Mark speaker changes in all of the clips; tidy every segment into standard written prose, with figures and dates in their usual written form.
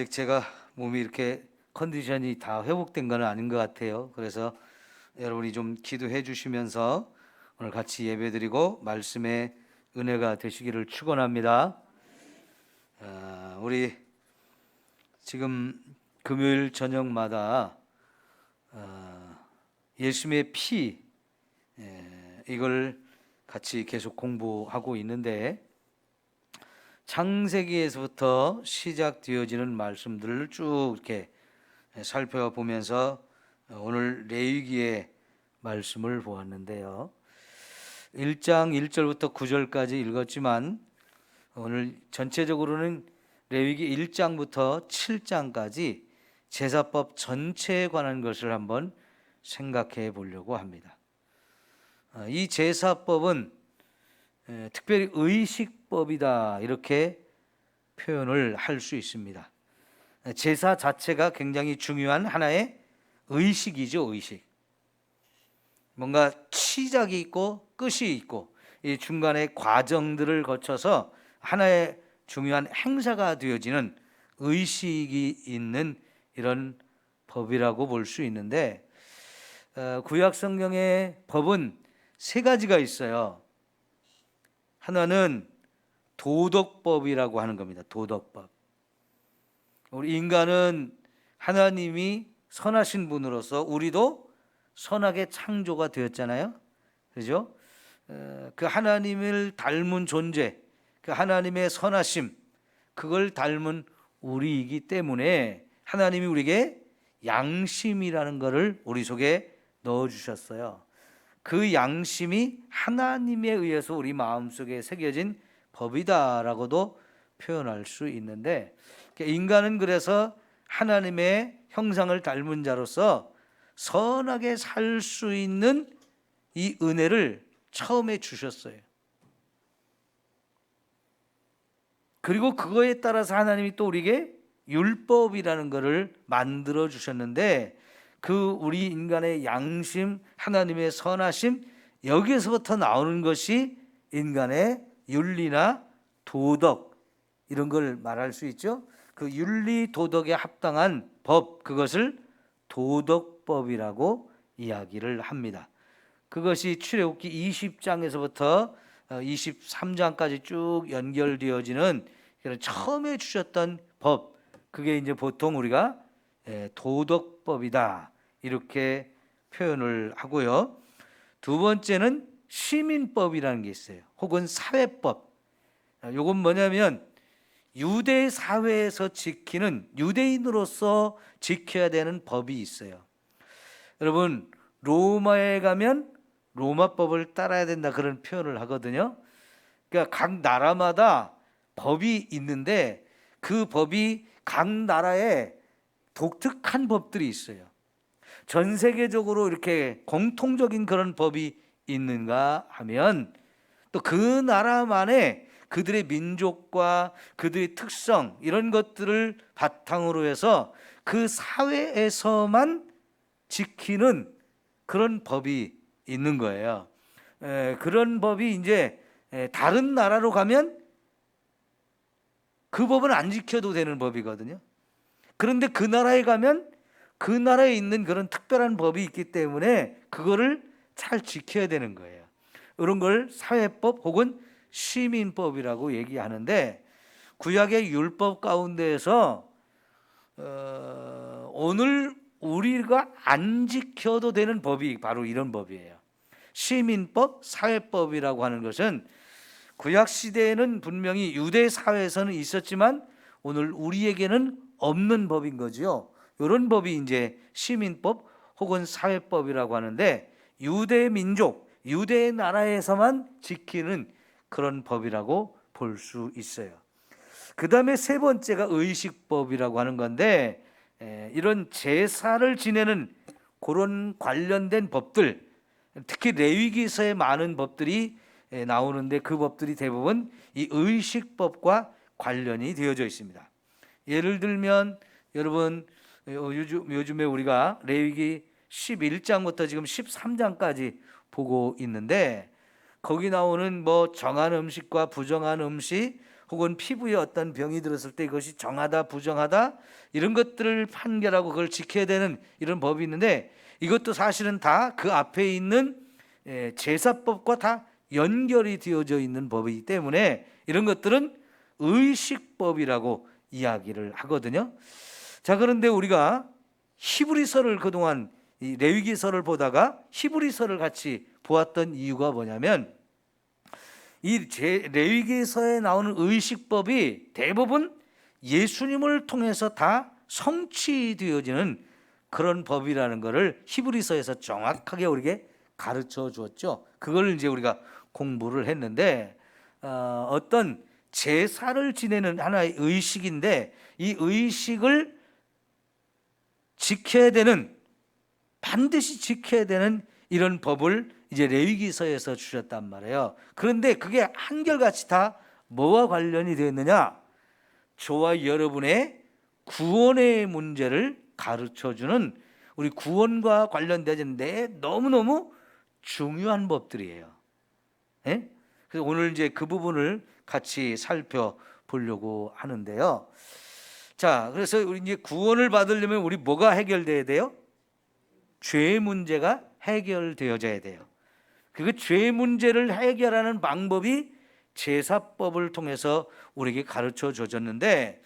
Speaker 1: 아직 제가 몸이 이렇게 컨디션이 다 회복된 건 아닌 것 같아요. 그래서 여러분이 좀 기도해 주시면서 오늘 같이 예배드리고 말씀의 은혜가 되시기를 축원합니다. 우리 지금 금요일 저녁마다 예수님의 피 이걸 같이 계속 공부하고 있는데 창세기에서부터 시작되어지는 말씀들을 쭉 이렇게 살펴보면서 오늘 레위기의 말씀을 보았는데요. 1장 1절부터 9절까지 읽었지만 오늘 전체적으로는 레위기 1장부터 7장까지 제사법 전체에 관한 것을 한번 생각해 보려고 합니다. 이 제사법은 특별히 의식법이다 이렇게 표현을 할 수 있습니다. 제사 자체가 굉장히 중요한 하나의 의식이죠. 의식. 뭔가 시작이 있고 끝이 있고 이 중간에 과정들을 거쳐서 하나의 중요한 행사가 되어지는 의식이 있는 이런 법이라고 볼 수 있는데 구약 성경의 법은 세 가지가 있어요. 하나는 도덕법이라고 하는 겁니다. 도덕법. 우리 인간은 하나님이 선하신 분으로서 우리도 선하게 창조가 되었잖아요. 그죠? 그 하나님을 닮은 존재, 그 하나님의 선하심, 그걸 닮은 우리이기 때문에 하나님이 우리에게 양심이라는 것을 우리 속에 넣어주셨어요. 그 양심이 하나님에 의해서 우리 마음속에 새겨진 법이다라고도 표현할 수 있는데 인간은 그래서 하나님의 형상을 닮은 자로서 선하게 살 수 있는 이 은혜를 처음에 주셨어요. 그리고 그거에 따라서 하나님이 또 우리에게 율법이라는 것을 만들어 주셨는데 그 우리 인간의 양심, 하나님의 선하심, 여기에서부터 나오는 것이 인간의 윤리나 도덕 이런 걸 말할 수 있죠. 그 윤리 도덕에 합당한 법, 그것을 도덕법이라고 이야기를 합니다. 그것이 출애굽기 20장에서부터 23장까지 쭉 연결되어지는 처음에 주셨던 법, 그게 이제 보통 우리가 도덕법이다 이렇게 표현을 하고요. 두 번째는 시민법이라는 게 있어요. 혹은 사회법. 이건 뭐냐면 유대 사회에서 지키는, 유대인으로서 지켜야 되는 법이 있어요. 여러분 로마에 가면 로마법을 따라야 된다 그런 표현을 하거든요. 그러니까 각 나라마다 법이 있는데 그 법이 각 나라에 독특한 법들이 있어요. 전 세계적으로 이렇게 공통적인 그런 법이 있는가 하면 또 그 나라만의 그들의 민족과 그들의 특성 이런 것들을 바탕으로 해서 그 사회에서만 지키는 그런 법이 있는 거예요. 그런 법이 이제 다른 나라로 가면 그 법은 안 지켜도 되는 법이거든요. 그런데 그 나라에 가면 그 나라에 있는 그런 특별한 법이 있기 때문에 그거를 잘 지켜야 되는 거예요. 이런 걸 사회법 혹은 시민법이라고 얘기하는데 구약의 율법 가운데에서 오늘 우리가 안 지켜도 되는 법이 바로 이런 법이에요. 시민법, 사회법이라고 하는 것은 구약 시대에는 분명히 유대 사회에서는 있었지만 오늘 우리에게는 없는 법인 거죠. 이런 법이 이제 시민법 혹은 사회법이라고 하는데 유대 민족, 유대 나라에서만 지키는 그런 법이라고 볼 수 있어요. 그 다음에 세 번째가 의식법이라고 하는 건데 이런 제사를 지내는 그런 관련된 법들, 특히 레위기서에 많은 법들이 나오는데 그 법들이 대부분 이 의식법과 관련이 되어져 있습니다. 예를 들면 여러분 요즘에 우리가 레위기 11장부터 지금 13장까지 보고 있는데 거기 나오는 뭐 정한 음식과 부정한 음식 혹은 피부에 어떤 병이 들었을 때 이것이 정하다 부정하다 이런 것들을 판결하고 그걸 지켜야 되는 이런 법이 있는데, 이것도 사실은 다 그 앞에 있는 제사법과 다 연결이 되어져 있는 법이기 때문에 이런 것들은 의식법이라고 이야기를 하거든요. 자, 그런데 우리가 히브리서를 그동안 이 레위기서를 보다가 히브리서를 같이 보았던 이유가 뭐냐면, 이 레위기서에 나오는 의식법이 대부분 예수님을 통해서 다 성취되어지는 그런 법이라는 것을 히브리서에서 정확하게 우리에게 가르쳐 주었죠. 그걸 이제 우리가 공부를 했는데, 어떤 제사를 지내는 하나의 의식인데, 이 의식을 지켜야 되는, 반드시 지켜야 되는 이런 법을 이제 레위기서에서 주셨단 말이에요. 그런데 그게 한결같이 다 뭐와 관련이 되어 있느냐? 저와 여러분의 구원의 문제를 가르쳐주는, 우리 구원과 관련되는데 너무너무 중요한 법들이에요. 예? 그래서 오늘 이제 그 부분을 같이 살펴보려고 하는데요. 자, 그래서 우리 이제 구원을 받으려면 우리 뭐가 해결돼야 돼요? 죄 문제가 해결되어져야 돼요. 그 죄 문제를 해결하는 방법이 제사법을 통해서 우리에게 가르쳐 줬는데,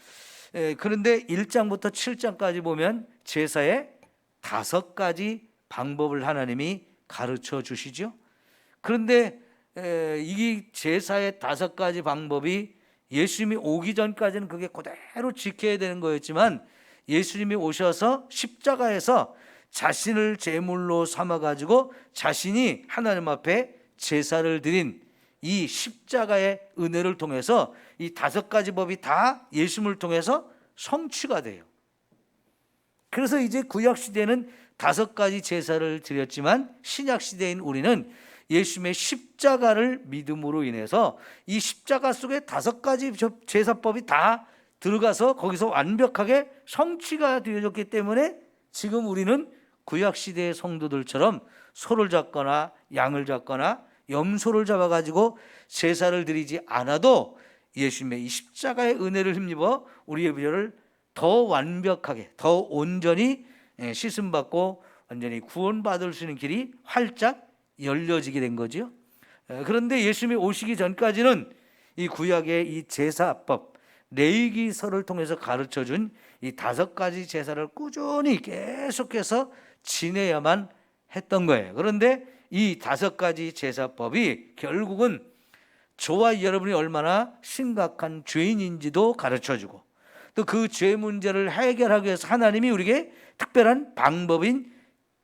Speaker 1: 그런데 1장부터 7장까지 보면 제사의 5가지 방법을 하나님이 가르쳐 주시죠. 그런데 이 제사의 5가지 방법이 예수님이 오기 전까지는 그게 그대로 지켜야 되는 거였지만, 예수님이 오셔서 십자가에서 자신을 제물로 삼아가지고 자신이 하나님 앞에 제사를 드린 이 십자가의 은혜를 통해서 이 5가지 법이 다 예수님을 통해서 성취가 돼요. 그래서 이제 구약시대는 5가지 제사를 드렸지만, 신약시대인 우리는 예수님의 십자가를 믿음으로 인해서 이 십자가 속에 5가지 제사법이 다 들어가서 거기서 완벽하게 성취가 되어졌기 때문에 지금 우리는 구약시대의 성도들처럼 소를 잡거나 양을 잡거나 염소를 잡아가지고 제사를 드리지 않아도 예수님의 이 십자가의 은혜를 힘입어 우리의 죄를 더 완벽하게, 더 온전히 씻음받고 완전히 구원받을 수 있는 길이 활짝 열려지게 된 거죠. 그런데 예수님이 오시기 전까지는 이 구약의 이 제사법, 레위기서를 통해서 가르쳐준 이 5가지 제사를 꾸준히 계속해서 지내야만 했던 거예요. 그런데 이 5가지 제사법이 결국은 저와 여러분이 얼마나 심각한 죄인인지도 가르쳐주고, 또 그 죄 문제를 해결하기 위해서 하나님이 우리에게 특별한 방법인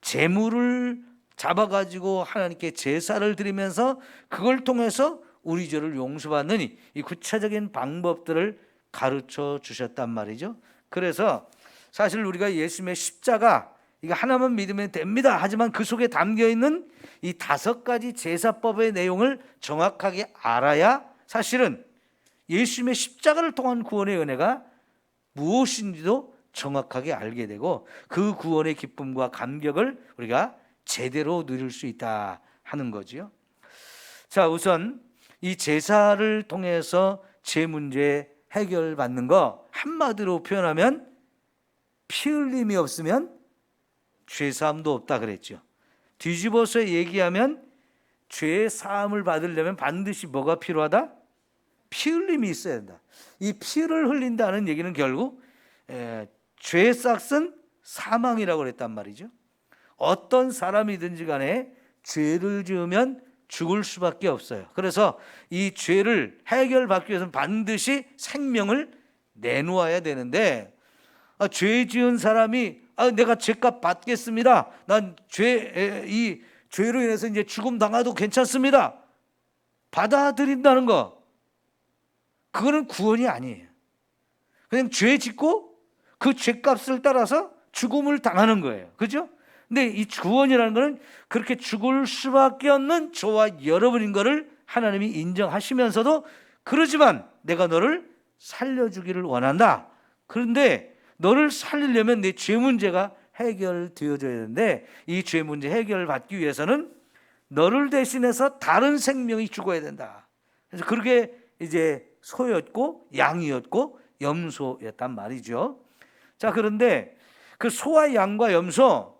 Speaker 1: 제물을 잡아가지고 하나님께 제사를 드리면서 그걸 통해서 우리 죄를 용서받는 이 구체적인 방법들을 가르쳐 주셨단 말이죠. 그래서 사실 우리가 예수님의 십자가 이거 하나만 믿으면 됩니다. 하지만 그 속에 담겨있는 이 5가지 제사법의 내용을 정확하게 알아야 사실은 예수님의 십자가를 통한 구원의 은혜가 무엇인지도 정확하게 알게 되고, 그 구원의 기쁨과 감격을 우리가 제대로 누릴 수 있다 하는 거지요. 자, 우선 이 제사를 통해서 죄 문제 해결받는 거, 한마디로 표현하면 피 흘림이 없으면 죄 사함도 없다 그랬죠. 뒤집어서 얘기하면 죄 사함을 받으려면 반드시 뭐가 필요하다? 피 흘림이 있어야 된다. 이 피를 흘린다는 얘기는 결국 죄의 싹은 사망이라고 그랬단 말이죠. 어떤 사람이든지 간에 죄를 지으면 죽을 수밖에 없어요. 그래서 이 죄를 해결받기 위해서는 반드시 생명을 내놓아야 되는데, 죄 지은 사람이 내가 죄값 받겠습니다. 난 이 죄로 인해서 이제 죽음 당해도 괜찮습니다. 받아들인다는 거, 그거는 구원이 아니에요. 그냥 죄 짓고 그 죄값을 따라서 죽음을 당하는 거예요. 그죠? 근데 이 구원이라는 것은 그렇게 죽을 수밖에 없는 저와 여러분인 것을 하나님이 인정하시면서도, 그러지만 내가 너를 살려주기를 원한다. 그런데 너를 살리려면 내 죄 문제가 해결되어져야 되는데, 이 죄 문제 해결을 받기 위해서는 너를 대신해서 다른 생명이 죽어야 된다. 그래서 그렇게 이제 소였고 양이었고 염소였단 말이죠. 자, 그런데 그 소와 양과 염소,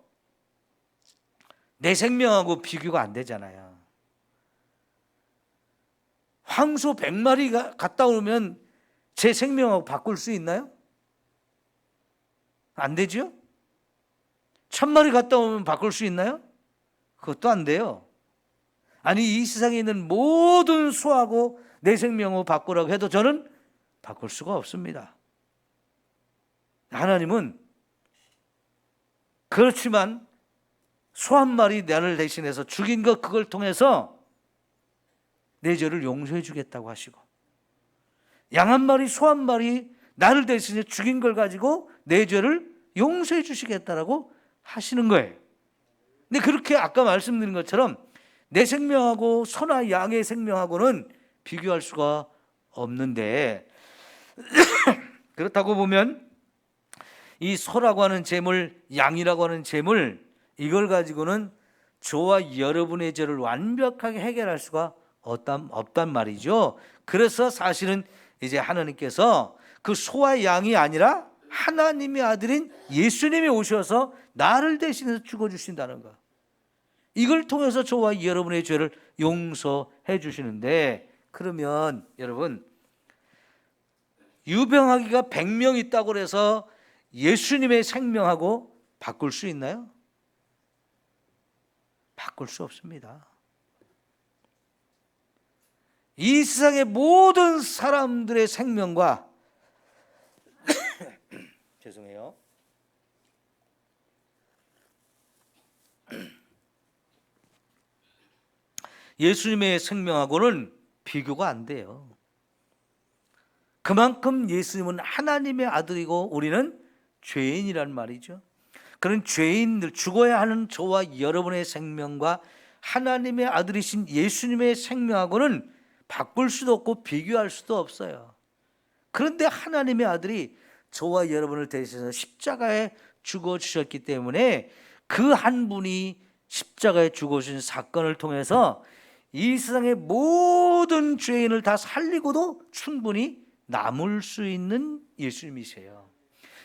Speaker 1: 내 생명하고 비교가 안 되잖아요. 황소 100마리가 갔다 오면 제 생명하고 바꿀 수 있나요? 안 되죠? 1000마리 갔다 오면 바꿀 수 있나요? 그것도 안 돼요. 아니, 이 세상에 있는 모든 소하고 내 생명하고 바꾸라고 해도 저는 바꿀 수가 없습니다. 하나님은 그렇지만 소 한 마리 나를 대신해서 죽인 것, 그걸 통해서 내 죄를 용서해 주겠다고 하시고, 양 한 마리, 소 한 마리 나를 대신해 죽인 걸 가지고 내 죄를 용서해 주시겠다라고 하시는 거예요. 근데 그렇게 아까 말씀드린 것처럼 내 생명하고 소나 양의 생명하고는 비교할 수가 없는데, 그렇다고 보면 이 소라고 하는 재물, 양이라고 하는 재물, 이걸 가지고는 저와 여러분의 죄를 완벽하게 해결할 수가 없단 말이죠. 그래서 사실은 이제 하나님께서 그 소와 양이 아니라 하나님의 아들인 예수님이 오셔서 나를 대신해서 죽어주신다는 거, 이걸 통해서 저와 여러분의 죄를 용서해 주시는데, 그러면 여러분, 유병하기가 100명 있다고 해서 예수님의 생명하고 바꿀 수 있나요? 바꿀 수 없습니다. 이 세상의 모든 사람들의 생명과 죄송해요. 예수님의 생명하고는 비교가 안 돼요. 그만큼 예수님은 하나님의 아들이고 우리는 죄인이란 말이죠. 그런 죄인들, 죽어야 하는 저와 여러분의 생명과 하나님의 아들이신 예수님의 생명하고는 바꿀 수도 없고 비교할 수도 없어요. 그런데 하나님의 아들이 저와 여러분을 대신해서 십자가에 죽어주셨기 때문에 그 한 분이 십자가에 죽어주신 사건을 통해서 이 세상의 모든 죄인을 다 살리고도 충분히 남을 수 있는 예수님이세요.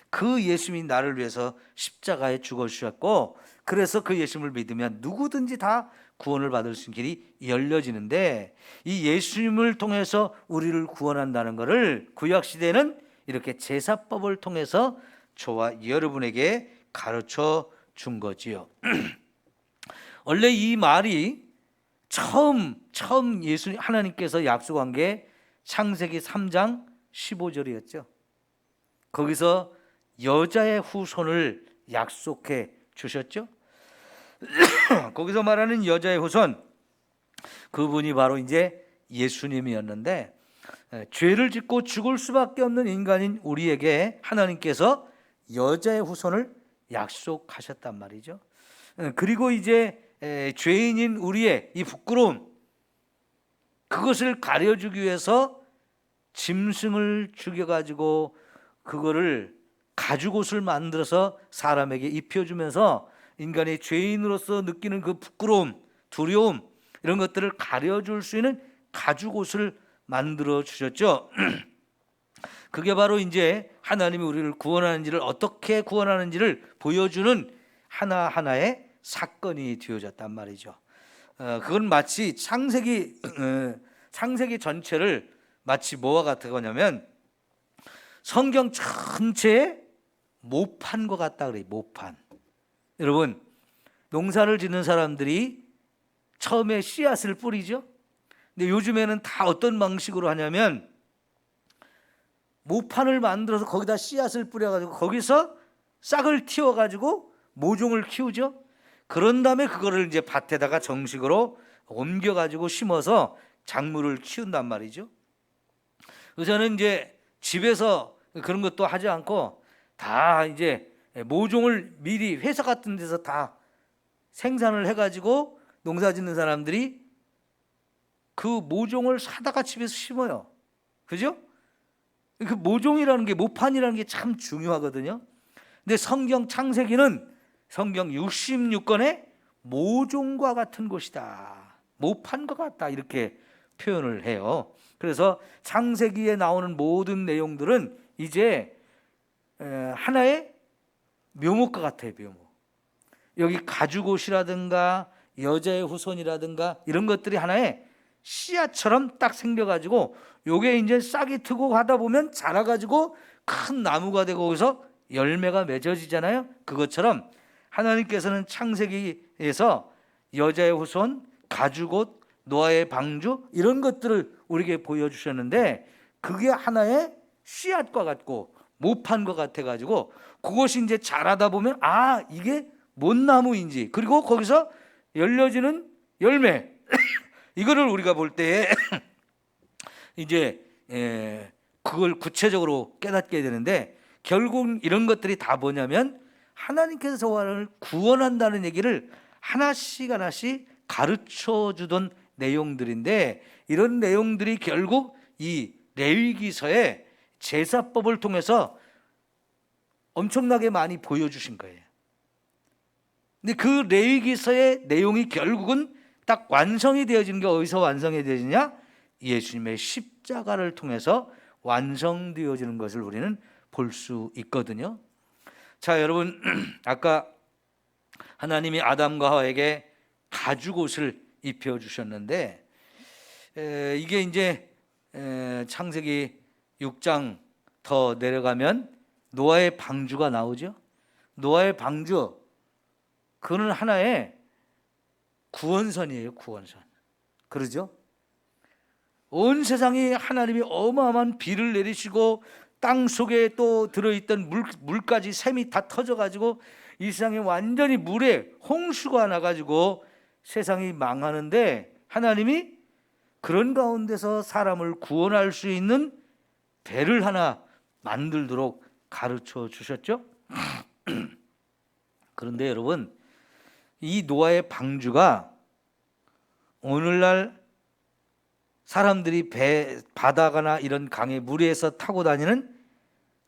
Speaker 1: 그 예수님이 나를 위해서 십자가에 죽어주셨고, 그래서 그 예수님을 믿으면 누구든지 다 구원을 받을 수 있는 길이 열려지는데, 이 예수님을 통해서 우리를 구원한다는 것을 구약시대는 이렇게 제사법을 통해서 저와 여러분에게 가르쳐 준 거지요. 원래 이 말이 처음 예수님 하나님께서 약속한 게 창세기 3장 15절이었죠. 거기서 여자의 후손을 약속해 주셨죠. 거기서 말하는 여자의 후손, 그분이 바로 이제 예수님이었는데, 죄를 짓고 죽을 수밖에 없는 인간인 우리에게 하나님께서 여자의 후손을 약속하셨단 말이죠. 그리고 이제 죄인인 우리의 이 부끄러움, 그것을 가려주기 위해서 짐승을 죽여가지고 그거를 가죽옷을 만들어서 사람에게 입혀주면서 인간의 죄인으로서 느끼는 그 부끄러움, 두려움, 이런 것들을 가려줄 수 있는 가죽옷을 만들어 주셨죠. 그게 바로 이제 하나님이 우리를 구원하는지를, 어떻게 구원하는지를 보여주는 하나하나의 사건이 되어졌단 말이죠. 그건 마치 창세기 전체를 마치 뭐와 같은 거냐면 성경 전체에 모판과 같다 그래요. 모판. 여러분, 농사를 짓는 사람들이 처음에 씨앗을 뿌리죠. 근데 요즘에는 다 어떤 방식으로 하냐면 모판을 만들어서 거기다 씨앗을 뿌려가지고 거기서 싹을 틔워가지고 모종을 키우죠. 그런 다음에 그거를 이제 밭에다가 정식으로 옮겨가지고 심어서 작물을 키운단 말이죠. 그래서 저는 이제 집에서 그런 것도 하지 않고 다 이제 모종을 미리 회사 같은 데서 다 생산을 해가지고 농사 짓는 사람들이 그 모종을 사다가 집에서 심어요. 그죠? 그 모종이라는 게, 모판이라는 게 참 중요하거든요. 근데 성경 창세기는 성경 66권에 모종과 같은 곳이다, 모판과 같다, 이렇게 표현을 해요. 그래서 창세기에 나오는 모든 내용들은 이제 하나의 묘목과 같아요. 묘목. 여기 가죽옷이라든가 여자의 후손이라든가 이런 것들이 하나의 씨앗처럼 딱 생겨가지고 요게 이제 싹이 트고 하다 보면 자라가지고 큰 나무가 되고 거기서 열매가 맺어지잖아요. 그것처럼 하나님께서는 창세기에서 여자의 후손, 가죽옷, 노아의 방주 이런 것들을 우리에게 보여주셨는데 그게 하나의 씨앗과 같고 모판과 같아가지고 그것이 이제 자라다 보면 아 이게 뭔 나무인지 그리고 거기서 열려지는 열매 이거를 우리가 볼 때 이제 그걸 구체적으로 깨닫게 되는데 결국 이런 것들이 다 뭐냐면 하나님께서 저를 구원한다는 얘기를 하나씩 하나씩 가르쳐 주던 내용들인데 이런 내용들이 결국 이 레위기서의 제사법을 통해서 엄청나게 많이 보여주신 거예요. 근데 그 레위기서의 내용이 결국은 딱 완성이 되어지는 게 어디서 완성이 되어지냐? 예수님의 십자가를 통해서 완성되어지는 것을 우리는 볼 수 있거든요. 자, 여러분 아까 하나님이 아담과 하와에게 가죽옷을 입혀 주셨는데 이게 이제 창세기 6장 더 내려가면 노아의 방주가 나오죠. 노아의 방주 그는 하나의 구원선이에요. 구원선. 그러죠? 온 세상이 하나님이 어마어마한 비를 내리시고 땅 속에 또 들어있던 물까지 샘이 다 터져가지고 이 세상에 완전히 물에 홍수가 나가지고 세상이 망하는데 하나님이 그런 가운데서 사람을 구원할 수 있는 배를 하나 만들도록 가르쳐 주셨죠. 그런데 여러분 이 노아의 방주가 오늘날 사람들이 바다가나 이런 강의 물에서 타고 다니는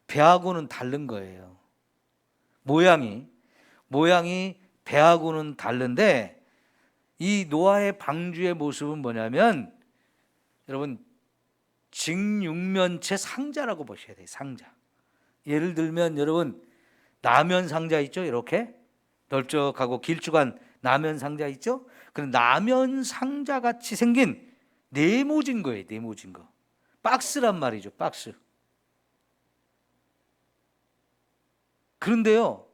Speaker 1: 배하고는 다른 거예요. 모양이 배하고는 다른데 이 노아의 방주의 모습은 뭐냐면 여러분 직육면체 상자라고 보셔야 돼요. 상자. 예를 들면 여러분 라면 상자 있죠? 이렇게 넓적하고 길쭉한 라면 상자 있죠? 그 라면 상자 같이 생긴 네모진 거예요. 네모진 거. 박스란 말이죠. 박스. 그런데요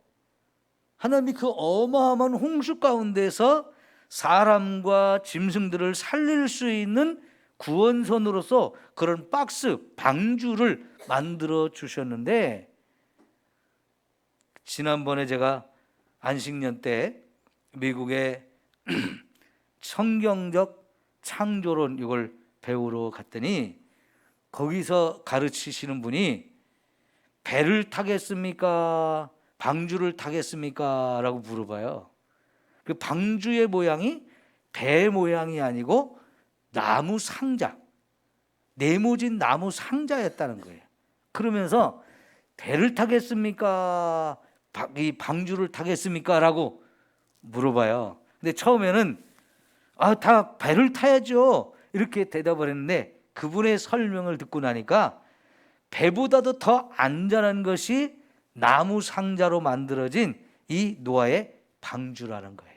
Speaker 1: 하나님이 그 어마어마한 홍수 가운데서 사람과 짐승들을 살릴 수 있는 구원선으로서 그런 박스, 방주를 만들어 주셨는데 지난번에 제가 안식년 때 미국의 성경적 창조론 이걸 배우러 갔더니 거기서 가르치시는 분이 배를 타겠습니까? 방주를 타겠습니까? 라고 물어봐요. 그 방주의 모양이 배 모양이 아니고 나무 상자, 네모진 나무 상자였다는 거예요. 그러면서 배를 타겠습니까? 이 방주를 타겠습니까? 라고 물어봐요. 근데 처음에는 다 배를 타야죠 이렇게 대답을 했는데 그분의 설명을 듣고 나니까 배보다도 더 안전한 것이 나무 상자로 만들어진 이 노아의 방주라는 거예요.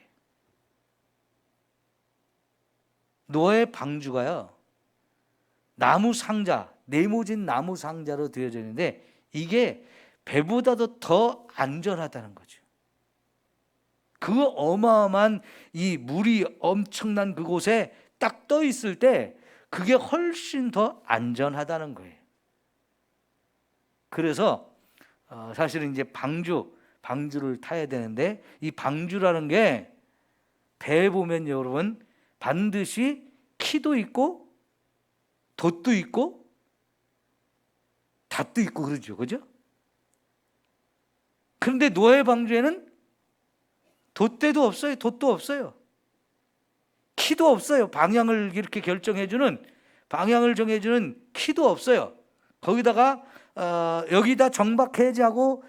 Speaker 1: 노아의 방주가요 나무 상자, 네모진 나무 상자로 되어져 있는데 이게 배보다도 더 안전하다는 거죠. 그 어마어마한 이 물이 엄청난 그곳에 딱 떠 있을 때 그게 훨씬 더 안전하다는 거예요. 그래서 사실은 이제 방주를 타야 되는데 이 방주라는 게 배에 보면 여러분 반드시 키도 있고 돛도 있고 닷도 있고 그러죠. 그죠? 그런데 노아의 방주에는 돛대도 없어요. 돛도 없어요. 키도 없어요. 방향을 이렇게 방향을 정해주는 키도 없어요. 거기다가 여기다 정박해제하고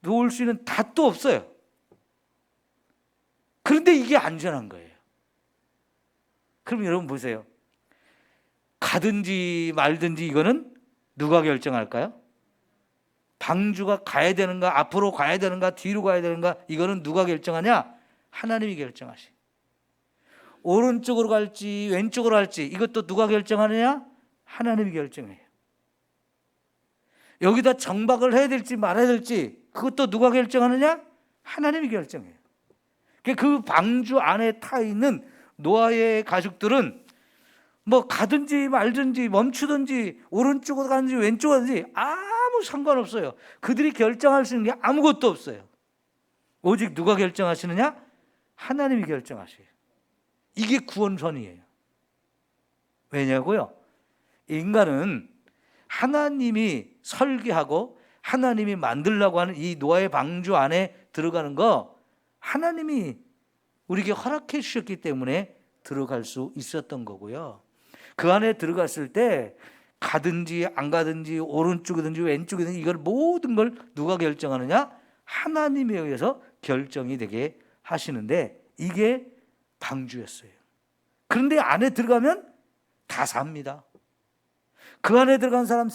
Speaker 1: 놓을 수 있는 닷도 없어요. 그런데 이게 안전한 거예요. 그럼 여러분 보세요. 가든지 말든지 이거는 누가 결정할까요? 방주가 가야 되는가, 앞으로 가야 되는가, 뒤로 가야 되는가, 이거는 누가 결정하냐? 하나님이 결정하시. 오른쪽으로 갈지 왼쪽으로 갈지 이것도 누가 결정하느냐? 하나님이 결정해요. 여기다 정박을 해야 될지 말아야 될지 그것도 누가 결정하느냐? 하나님이 결정해요. 그 방주 안에 타 있는 노아의 가족들은 뭐 가든지 말든지 멈추든지 오른쪽으로 가든지 왼쪽으로 가든지 아무 상관없어요. 그들이 결정할 수 있는 게 아무것도 없어요. 오직 누가 결정하시느냐? 하나님이 결정하셔요. 이게 구원선이에요. 왜냐고요? 인간은 하나님이 설계하고 하나님이 만들려고 하는 이 노아의 방주 안에 들어가는 거 하나님이 우리에게 허락해 주셨기 때문에 들어갈 수 있었던 거고요. 그 안에 들어갔을 때 가든지 안 가든지 오른쪽이든지 왼쪽이든지 이걸 모든 걸 누가 결정하느냐? 하나님에 의해서 결정이 되게 하시는데 이게 방주였어요. 그런데 안에 들어가면 다 삽니다. 그 안에 들어간 사람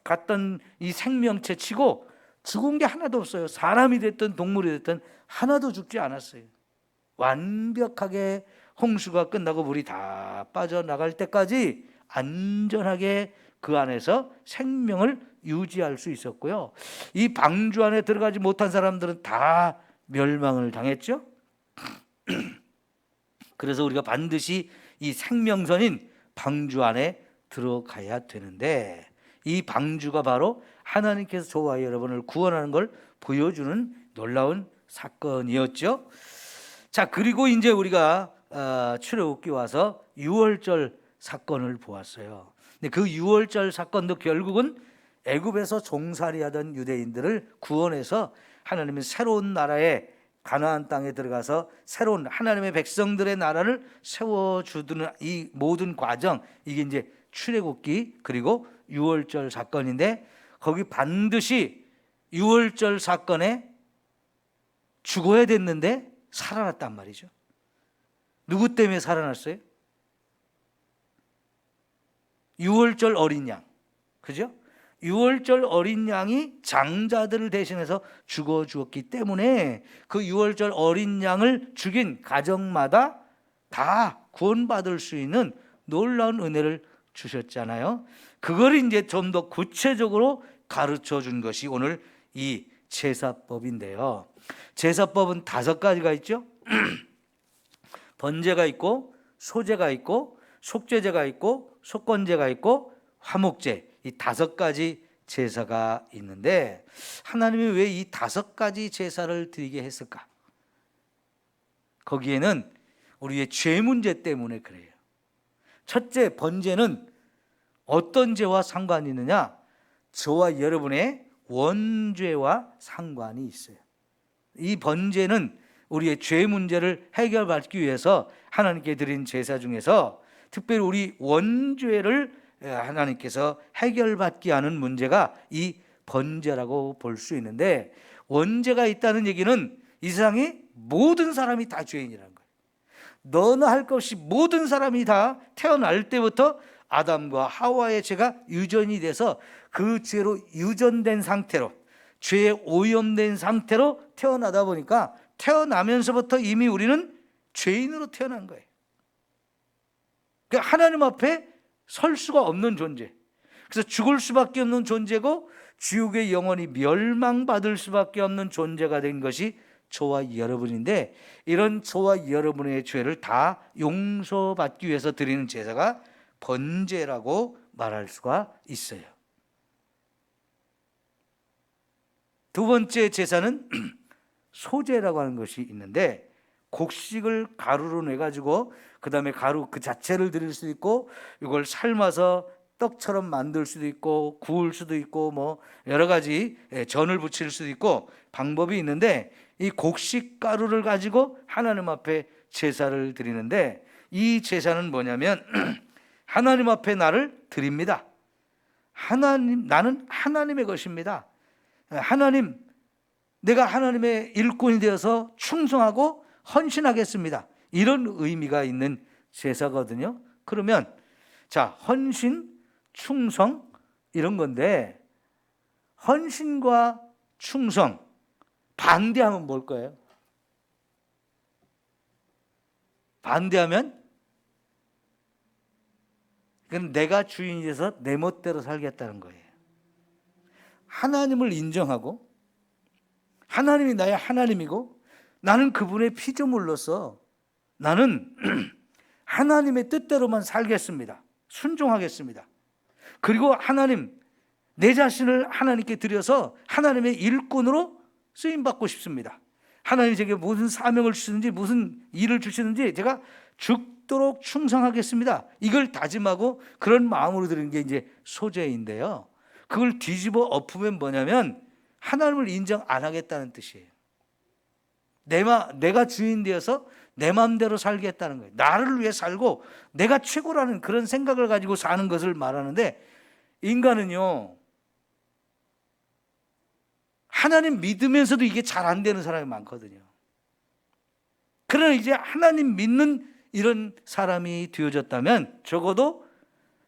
Speaker 1: 갔던 이 생명체 치고 죽은 게 하나도 없어요. 사람이 됐든 동물이 됐든 하나도 죽지 않았어요. 완벽하게 홍수가 끝나고 물이 다 빠져나갈 때까지 안전하게 그 안에서 생명을 유지할 수 있었고요. 이 방주 안에 들어가지 못한 사람들은 다 멸망을 당했죠. 그래서 우리가 반드시 이 생명선인 방주 안에 들어가야 되는데 이 방주가 바로 하나님께서 저와 여러분을 구원하는 걸 보여주는 놀라운 사건이었죠. 자, 그리고 이제 우리가 출애굽기 와서 유월절 사건을 보았어요. 근데 그 유월절 사건도 결국은 애굽에서 종살이하던 유대인들을 구원해서 하나님의 새로운 나라에 가나안 땅에 들어가서 새로운 하나님의 백성들의 나라를 세워주는 이 모든 과정, 이게 이제 출애굽기 그리고 유월절 사건인데 거기 반드시 유월절 사건에 죽어야 됐는데 살아났단 말이죠. 누구 때문에 살아났어요? 유월절 어린 양, 그죠? 유월절 어린 양이 장자들을 대신해서 죽어 주었기 때문에 그 유월절 어린 양을 죽인 가정마다 다 구원받을 수 있는 놀라운 은혜를 주셨잖아요. 그걸 이제 좀 더 구체적으로 가르쳐 준 것이 오늘 이 제사법인데요. 제사법은 5가지가 있죠. 번제가 있고 소제가 있고 속죄제가 있고 속건제가 있고 화목제, 이 5가지 제사가 있는데 하나님이 왜 이 5가지 제사를 드리게 했을까? 거기에는 우리의 죄 문제 때문에 그래요. 첫째, 번제는 어떤 죄와 상관이 있느냐? 저와 여러분의 원죄와 상관이 있어요. 이 번제는 우리의 죄 문제를 해결받기 위해서 하나님께 드린 제사 중에서 특별히 우리 원죄를 하나님께서 해결받게 하는 문제가 이 번제라고 볼 수 있는데, 원죄가 있다는 얘기는 이 세상에 모든 사람이 다 죄인이라는 거예요. 너나 할 것 없이 모든 사람이 다 태어날 때부터 아담과 하와의 죄가 유전이 돼서 그 죄로 유전된 상태로, 죄에 오염된 상태로 태어나다 보니까 태어나면서부터 이미 우리는 죄인으로 태어난 거예요. 그러니까 하나님 앞에 설 수가 없는 존재, 그래서 죽을 수밖에 없는 존재고 지옥에 영원히 멸망받을 수밖에 없는 존재가 된 것이 저와 여러분인데, 이런 저와 여러분의 죄를 다 용서받기 위해서 드리는 제사가 번제라고 말할 수가 있어요. 두 번째 제사는 소제라고 하는 것이 있는데, 곡식을 가루로 내가지고 그 다음에 가루 그 자체를 드릴 수도 있고, 이걸 삶아서 떡처럼 만들 수도 있고, 구울 수도 있고, 뭐 여러 가지 전을 부칠 수도 있고 방법이 있는데, 이 곡식 가루를 가지고 하나님 앞에 제사를 드리는데, 이 제사는 뭐냐면 하나님 앞에 나를 드립니다. 하나님, 나는 하나님의 것입니다. 하나님, 내가 하나님의 일꾼이 되어서 충성하고 헌신하겠습니다. 이런 의미가 있는 제사거든요. 그러면 자, 헌신, 충성 이런 건데 헌신과 충성 반대하면 뭘 거예요? 반대하면 그건 내가 주인이 돼서 내 멋대로 살겠다는 거예요. 하나님을 인정하고 하나님이 나의 하나님이고 나는 그분의 피조물로서 나는 하나님의 뜻대로만 살겠습니다. 순종하겠습니다. 그리고 하나님, 내 자신을 하나님께 드려서 하나님의 일꾼으로 쓰임받고 싶습니다. 하나님이 제게 무슨 사명을 주시는지 무슨 일을 주시는지 제가 죽도록 충성하겠습니다. 이걸 다짐하고 그런 마음으로 드리는 게 이제 소제인데요. 그걸 뒤집어 엎으면 뭐냐면 하나님을 인정 안 하겠다는 뜻이에요. 내가 주인 되어서 내 마음대로 살겠다는 거예요. 나를 위해 살고 내가 최고라는 그런 생각을 가지고 사는 것을 말하는데 인간은요, 하나님 믿으면서도 이게 잘 안 되는 사람이 많거든요. 그러나 이제 하나님 믿는 이런 사람이 되어졌다면 적어도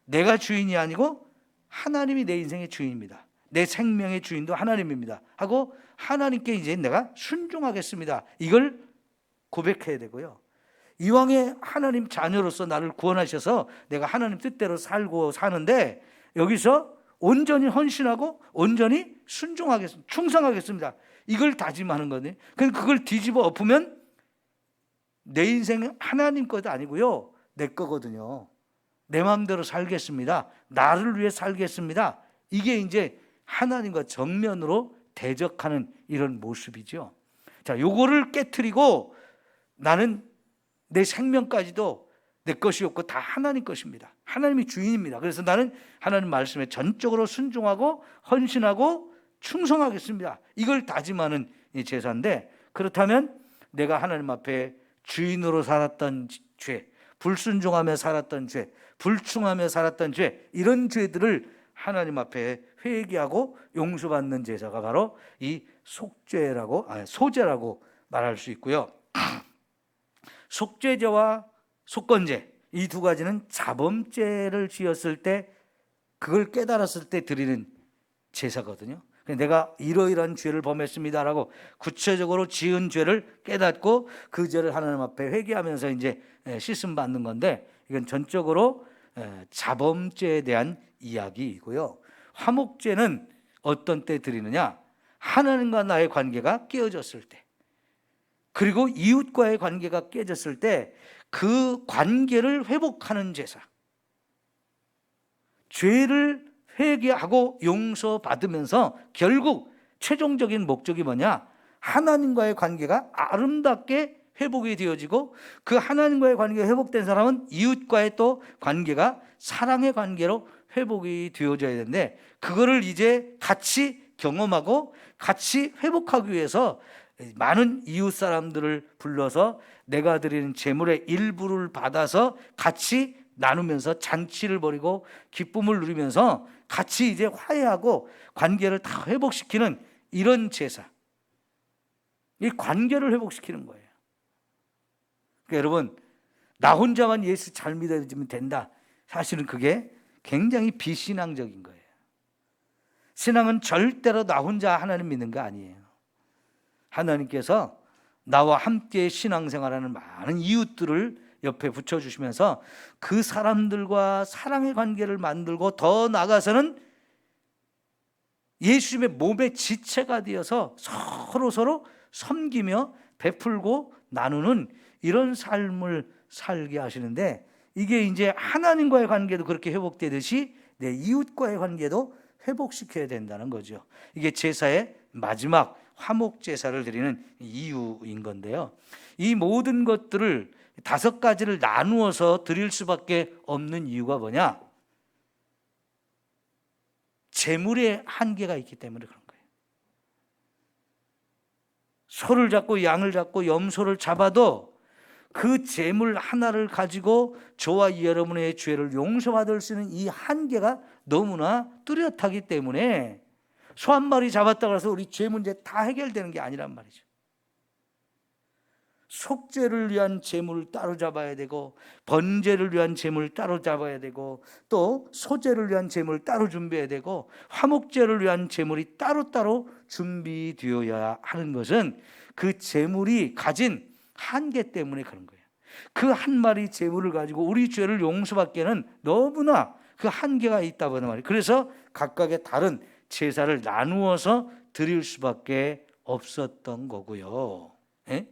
Speaker 1: 내가 주인이 아니고 하나님이 내 인생의 주인입니다. 내 생명의 주인도 하나님입니다 하고 하나님께 이제 내가 순종하겠습니다. 이걸 고백해야 되고요. 이왕에 하나님 자녀로서 나를 구원하셔서 내가 하나님 뜻대로 살고 사는데 여기서 온전히 헌신하고 온전히 순종하겠습니다. 충성하겠습니다. 이걸 다짐하는 거거든요. 그걸 뒤집어 엎으면 내 인생은 하나님 것도 아니고요, 내 거거든요. 내 마음대로 살겠습니다. 나를 위해 살겠습니다. 이게 이제 하나님과 정면으로 대적하는 이런 모습이죠. 자, 요거를 깨트리고 나는 내 생명까지도 내 것이 없고 다 하나님 것입니다. 하나님이 주인입니다. 그래서 나는 하나님 말씀에 전적으로 순종하고 헌신하고 충성하겠습니다. 이걸 다짐하는 이 제사인데, 그렇다면 내가 하나님 앞에 주인으로 살았던 죄, 불순종하며 살았던 죄, 불충하며 살았던 죄, 이런 죄들을 하나님 앞에 회개하고 용서받는 제사가 바로 이 소제라고 말할 수 있고요. 속죄제와 속건제, 이 두 가지는 자범죄를 지었을 때 그걸 깨달았을 때 드리는 제사거든요. 내가 이러이러한 죄를 범했습니다라고 구체적으로 지은 죄를 깨닫고 그 죄를 하나님 앞에 회개하면서 이제 씻음 받는 건데, 이건 전적으로 자범죄에 대한 이야기이고요. 화목제는 어떤 때 드리느냐? 하나님과 나의 관계가 깨어졌을 때, 그리고 이웃과의 관계가 깨졌을 때 그 관계를 회복하는 제사. 죄를 회개하고 용서받으면서 결국 최종적인 목적이 뭐냐? 하나님과의 관계가 아름답게 회복이 되어지고 그 하나님과의 관계가 회복된 사람은 이웃과의 또 관계가 사랑의 관계로 회복이 되어져야 되는데, 그거를 이제 같이 경험하고 같이 회복하기 위해서 많은 이웃 사람들을 불러서 내가 드리는 제물의 일부를 받아서 같이 나누면서 잔치를 벌이고 기쁨을 누리면서 같이 이제 화해하고 관계를 다 회복시키는 이런 제사. 이 관계를 회복시키는 거예요. 그러니까 여러분, 나 혼자만 예수 잘 믿어주면 된다. 사실은 그게 굉장히 비신앙적인 거예요. 신앙은 절대로 나 혼자 하나님 믿는 거 아니에요. 하나님께서 나와 함께 신앙생활하는 많은 이웃들을 옆에 붙여주시면서 그 사람들과 사랑의 관계를 만들고 더 나아가서는 예수님의 몸의 지체가 되어서 서로 섬기며 베풀고 나누는 이런 삶을 살게 하시는데, 이게 이제 하나님과의 관계도 그렇게 회복되듯이 내 이웃과의 관계도 회복시켜야 된다는 거죠. 이게 제사의 마지막 화목 제사를 드리는 이유인 건데요. 이 모든 것들을 5가지를 나누어서 드릴 수밖에 없는 이유가 뭐냐? 재물의 한계가 있기 때문에 그런 거예요. 소를 잡고 양을 잡고 염소를 잡아도 그 재물 하나를 가지고 저와 여러분의 죄를 용서받을 수 있는 이 한계가 너무나 뚜렷하기 때문에 소 한 마리 잡았다고 해서 우리 죄 문제 다 해결되는 게 아니란 말이죠. 속죄를 위한 제물을 따로 잡아야 되고, 번제를 위한 제물을 따로 잡아야 되고, 또 소제를 위한 제물을 따로 준비해야 되고, 화목제를 위한 제물이 따로따로 준비되어야 하는 것은 그 제물이 가진 한계 때문에 그런 거예요. 그 한 마리 제물을 가지고 우리 죄를 용서받기에는 너무나 그 한계가 있다고 하는 말이에요. 그래서 각각의 다른 제사를 나누어서 드릴 수밖에 없었던 거고요. 예?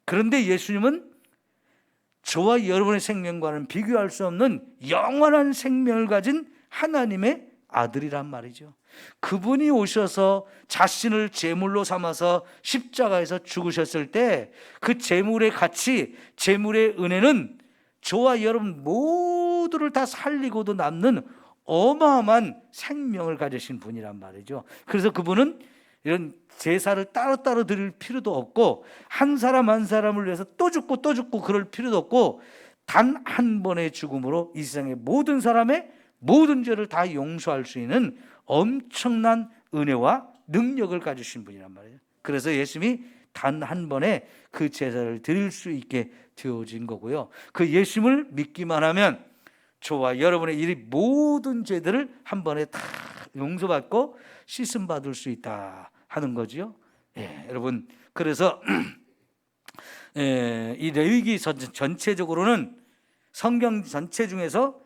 Speaker 1: 그런데 예수님은 저와 여러분의 생명과는 비교할 수 없는 영원한 생명을 가진 하나님의 아들이란 말이죠. 그분이 오셔서 자신을 제물로 삼아서 십자가에서 죽으셨을 때 그 제물의 가치, 제물의 은혜는 저와 여러분 모두를 다 살리고도 남는 어마어마한 생명을 가지신 분이란 말이죠. 그래서 그분은 이런 제사를 따로따로 드릴 필요도 없고, 한 사람 한 사람을 위해서 또 죽고 또 죽고 그럴 필요도 없고, 단 한 번의 죽음으로 이 세상의 모든 사람의 모든 죄를 다 용서할 수 있는 엄청난 은혜와 능력을 가지신 분이란 말이에요. 그래서 예수님이 단 한 번에 그 제사를 드릴 수 있게 되어진 거고요. 그 예수님을 믿기만 하면 저와 여러분의 이 모든 죄들을 한 번에 다 용서받고 씻음 받을 수 있다 하는 거죠. 예, 여러분, 그래서 이 레위기 전체적으로는 성경 전체 중에서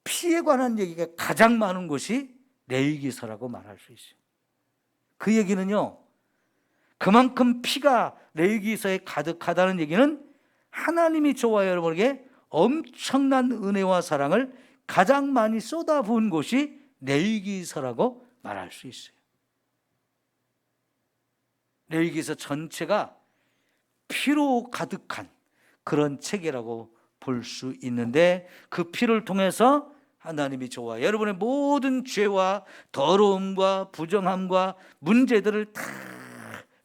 Speaker 1: 피에 관한 얘기가 가장 많은 곳이 레위기서라고 말할 수 있어요. 그 얘기는요, 그만큼 피가 레위기서에 가득하다는 얘기는 하나님이 저와 여러분에게 엄청난 은혜와 사랑을 가장 많이 쏟아부은 곳이 레위기서라고 말할 수 있어요. 레위기서 전체가 피로 가득한 그런 책이라고 볼 수 있는데, 그 피를 통해서 하나님이 저와 여러분의 모든 죄와 더러움과 부정함과 문제들을 다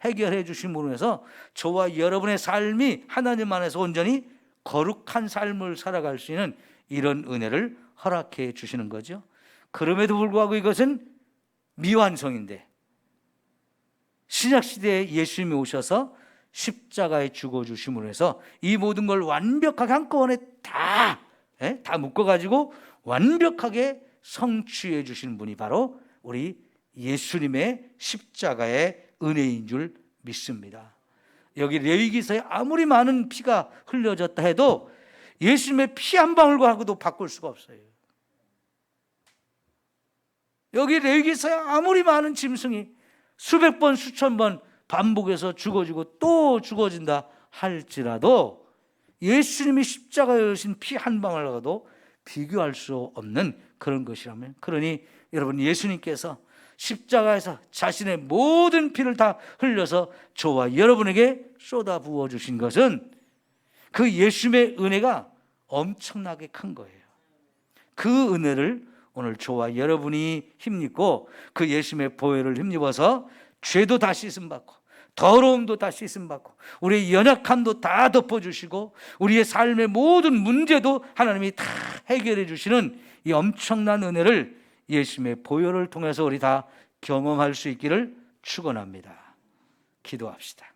Speaker 1: 해결해 주심으로 해서 저와 여러분의 삶이 하나님 안에서 온전히 거룩한 삶을 살아갈 수 있는 이런 은혜를 허락해 주시는 거죠. 그럼에도 불구하고 이것은 미완성인데, 신약시대에 예수님이 오셔서 십자가에 죽어주심으로 해서 이 모든 걸 완벽하게 한꺼번에 다 묶어가지고 완벽하게 성취해 주신 분이 바로 우리 예수님의 십자가의 은혜인 줄 믿습니다. 여기 레위기서에 아무리 많은 피가 흘려졌다 해도 예수님의 피 한 방울과도 바꿀 수가 없어요. 여기 레위기서에 아무리 많은 짐승이 수백 번 수천 번 반복해서 죽어지고 또 죽어진다 할지라도 예수님이 십자가에 흘리신 피 한 방울과도 비교할 수 없는 그런 것이라면, 그러니 여러분, 예수님께서 십자가에서 자신의 모든 피를 다 흘려서 저와 여러분에게 쏟아 부어 주신 것은 그 예수님의 은혜가 엄청나게 큰 거예요. 그 은혜를 오늘 저와 여러분이 힘입고 그 예수님의 보혈을 힘입어서 죄도 다 씻음받고 더러움도 다 씻음받고 우리의 연약함도 다 덮어주시고 우리의 삶의 모든 문제도 하나님이 다 해결해 주시는 이 엄청난 은혜를 예수님의 보혈을 통해서 우리 다 경험할 수 있기를 축원합니다. 기도합시다.